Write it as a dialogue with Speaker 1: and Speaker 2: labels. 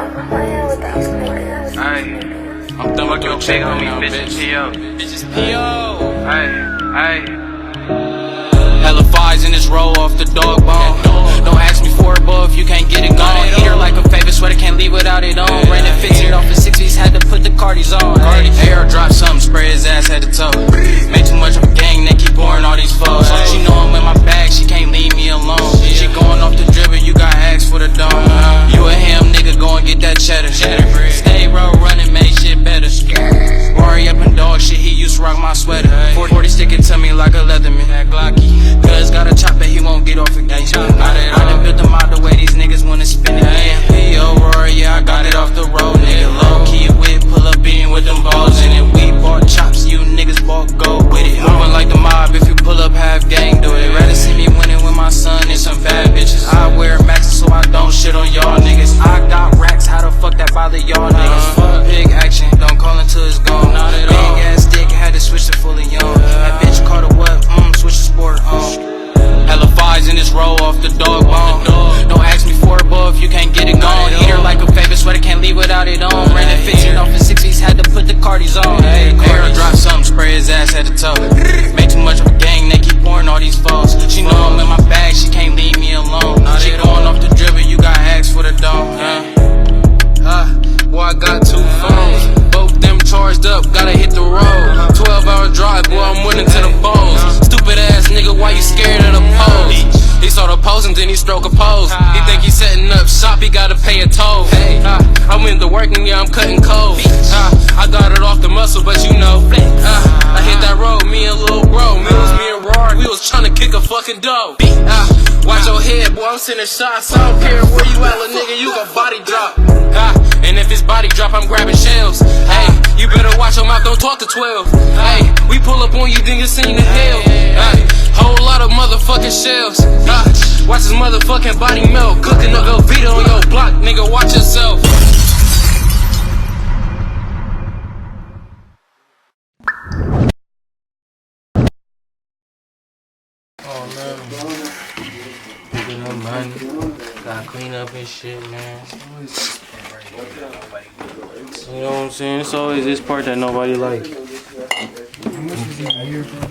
Speaker 1: I'm done with your chick, homie, bitches P.O. Bitches P.O. Hella fives in this roll off the dog bone. Don't ask me for it, but if you can't get it gone. Eat her like a favorite sweater, can't leave without it on. Ran it 15 off the 6s, had to put the Cardis on. Air drop something, spray his ass at the toe. Made too much of a gang, they keep pouring all these foes. She know I'm in my bag, she can't leave me alone. She going off the dribble, you got asked for the dome. You a ham nigga, go and get that cheddar. Stay road running, make shit better. Rarii up in dog shit, he used to rock my sweater. 40 sticking to me like a Leatherman. Cuz got a chopper, he won't get off again. I done built them out the way these niggas wanna spin it in. P.O. Rarii, yeah, I got it off the road, nigga. Low key whip, pull up in with them balls in it. We bought chops, you niggas bought gold with it. Moving like the mob, if you pull up half gang, do it. Rather see me winning with my son and some bad bitches. I wear maxes so I don't shit on y'all niggas. I got racks, how the fuck that bother y'all niggas? Fuck big action, don't call until it's gone. Not at all. Big ass dick, had to switch to fully young. That bitch caught a what? Switch to sport Hella fives in this roll off the dog bone. Don't ask me for it, but if you can't get it gone. Eat her like a favorite sweater, can't leave without it on. Ran it 15 off the 6s, had to put the Cardis on. Air drop something, spray his ass at the toe. Make too much of a gang, they keep pouring all these foes. She know I'm in my bag, she can't leave me alone. She going off the dribble, you got asked for the dome. Boy, I got 2 phones, both them charged up, gotta hit the road. 12-hour drive, boy, I'm winning to the bowls. Stupid ass nigga, why you scared of the pose? He saw the pose and then he stroke a pose. He think he setting up shop, he gotta pay a toll. I'm in the working, yeah, I'm cutting cold. I got it off the muscle, but you know, I hit that road, me and Lil Bro, me and Rarii, we was tryna kick a fucking dough. Watch your head, boy, I'm sending shots. I don't care where you at, little nigga, you gon' body drop. And if it's body drop, I'm grabbing shells. Hey, you better watch your mouth, don't talk to 12. Hey, we pull up on you, then you sing the hell. Whole lot of motherfucking shells. Watch this motherfucking body melt. Cooking up Velveeta on your block, nigga, watch yourself. Oh man, picking up money, gotta clean up and shit, man. You know what I'm saying? It's always this part that nobody like.
Speaker 2: How much is he here, bro?